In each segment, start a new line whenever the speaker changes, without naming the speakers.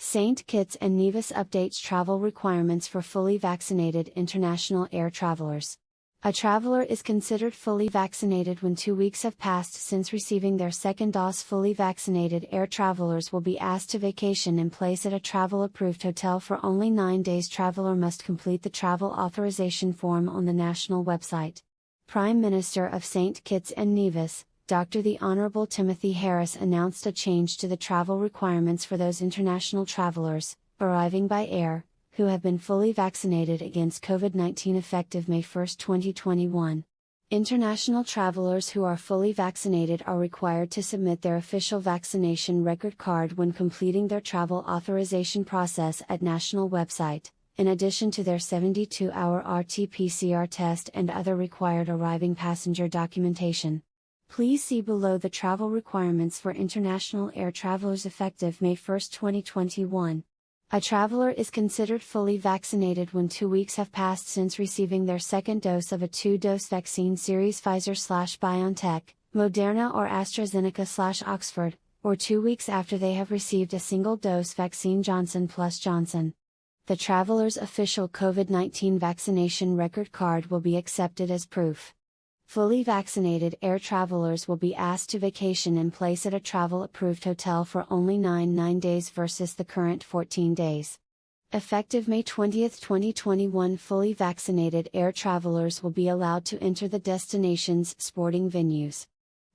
St. Kitts and Nevis updates travel requirements for fully vaccinated international air travelers. A traveler is considered fully vaccinated when 2 weeks have passed since receiving their second dose. Fully vaccinated air travelers will be asked to vacation in place at a travel-approved hotel for only 9 days. Traveler must complete the travel authorization form on the national website. Prime Minister of St. Kitts and Nevis, Dr. the Honorable Timothy Harris announced a change to the travel requirements for those international travelers, arriving by air, who have been fully vaccinated against COVID-19 effective May 1, 2021. International travelers who are fully vaccinated are required to submit their official vaccination record card when completing their travel authorization process at national website, in addition to their 72-hour RT-PCR test and other required arriving passenger documentation. Please see below the travel requirements for international air travelers effective May 1, 2021. A traveler is considered fully vaccinated when 2 weeks have passed since receiving their second dose of a 2-dose vaccine series Pfizer/BioNTech, Moderna or AstraZeneca/Oxford, or 2 weeks after they have received a single-dose vaccine Johnson + Johnson. The traveler's official COVID-19 vaccination record card will be accepted as proof. Fully vaccinated air travelers will be asked to vacation in place at a travel-approved hotel for only 9 days versus the current 14 days. Effective May 20, 2021, fully vaccinated air travelers will be allowed to enter the destination's sporting venues.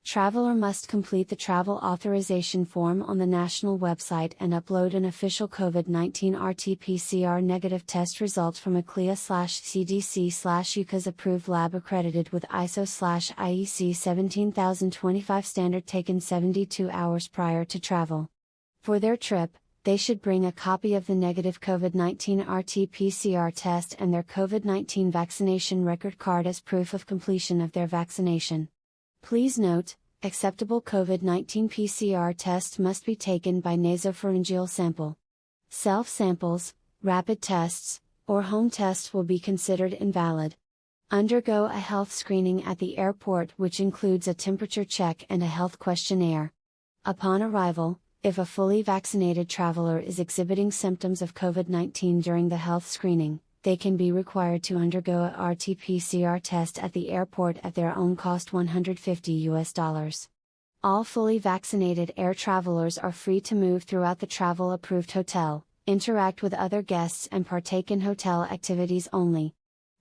Traveler must complete the travel authorization form on the national website and upload an official COVID-19 RT-PCR negative test result from a CLIA/CDC/UCAS approved lab accredited with ISO/IEC 17025 standard taken 72 hours prior to travel. For their trip, they should bring a copy of the negative COVID-19 RT-PCR test and their COVID-19 vaccination record card as proof of completion of their vaccination. Please note, acceptable COVID-19 PCR test must be taken by nasopharyngeal sample. Self-samples, rapid tests, or home tests will be considered invalid. Undergo a health screening at the airport, which includes a temperature check and a health questionnaire. Upon arrival, if a fully vaccinated traveler is exhibiting symptoms of COVID-19 during the health screening, they can be required to undergo a RT-PCR test at the airport at their own cost $150. All fully vaccinated air travelers are free to move throughout the travel-approved hotel, interact with other guests and partake in hotel activities only.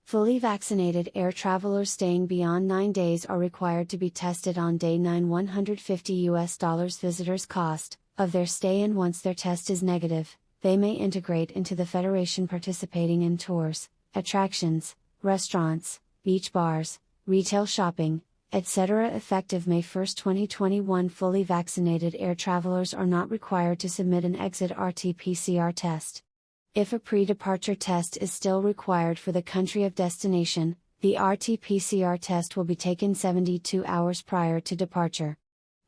Fully vaccinated air travelers staying beyond 9 days are required to be tested on day 9 $150 visitors cost of their stay, and once their test is negative, they may integrate into the Federation participating in tours, attractions, restaurants, beach bars, retail shopping, etc. Effective May 1, 2021, fully vaccinated air travelers are not required to submit an exit RT-PCR test. If a pre-departure test is still required for the country of destination, the RT-PCR test will be taken 72 hours prior to departure.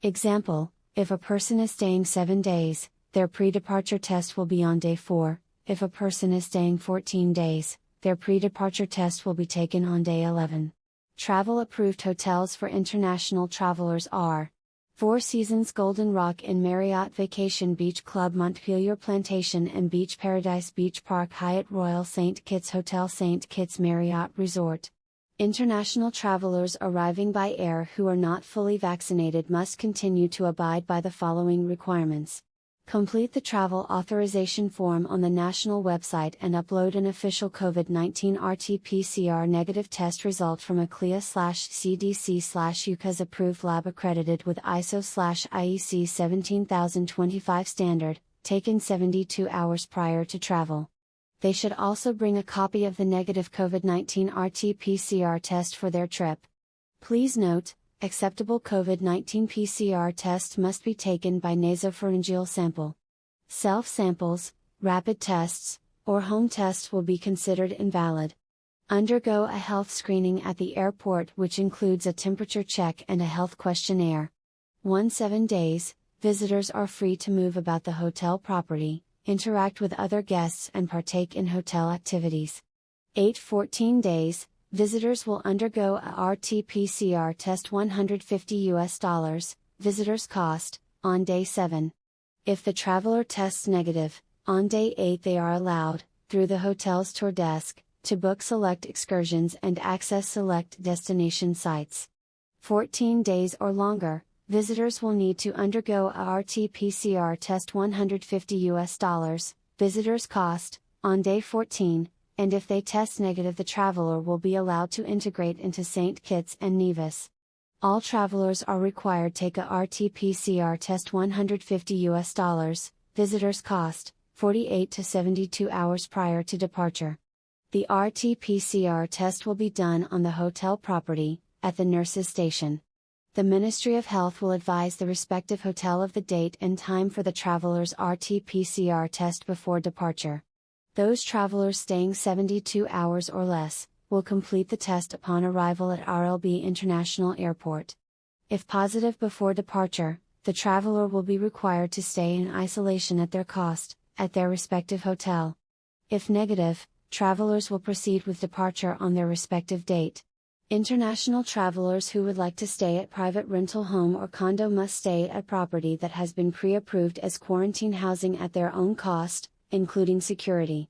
Example, if a person is staying 7 days, their pre-departure test will be on day 4, if a person is staying 14 days, their pre-departure test will be taken on day 11. Travel-approved hotels for international travelers are Four Seasons Golden Rock Inn Marriott Vacation Beach Club Montpelier Plantation and Beach Paradise Beach Park Hyatt Royal St. Kitts Hotel St. Kitts Marriott Resort. International travelers arriving by air who are not fully vaccinated must continue to abide by the following requirements. Complete the travel authorization form on the national website and upload an official COVID-19 RT-PCR negative test result from a CLIA/CDC/UCAS approved lab accredited with ISO/IEC 17025 standard, taken 72 hours prior to travel. They should also bring a copy of the negative COVID-19 RT-PCR test for their trip. Please note, acceptable COVID-19 PCR test must be taken by nasopharyngeal sample. Self-samples, rapid tests, or home tests will be considered invalid. Undergo a health screening at the airport, which includes a temperature check and a health questionnaire. 7 days, visitors are free to move about the hotel property, interact with other guests and partake in hotel activities. 14 days, visitors will undergo a RT-PCR test $150, visitors cost, on day 7. If the traveler tests negative, On day 8 they are allowed, through the hotel's tour desk, to book select excursions and access select destination sites. 14 days or longer, visitors will need to undergo a RT-PCR test $150, visitors cost, on day 14, and if they test negative the traveler will be allowed to integrate into St. Kitts and Nevis. All travelers are required to take a RT-PCR test $150, visitors cost, 48 to 72 hours prior to departure. The RT-PCR test will be done on the hotel property, at the nurses' station. The Ministry of Health will advise the respective hotel of the date and time for the traveler's RT-PCR test before departure. Those travelers staying 72 hours or less, will complete the test upon arrival at RLB International Airport. If positive before departure, the traveler will be required to stay in isolation at their cost, at their respective hotel. If negative, travelers will proceed with departure on their respective date. International travelers who would like to stay at private rental home or condo must stay at property that has been pre-approved as quarantine housing at their own cost, including security.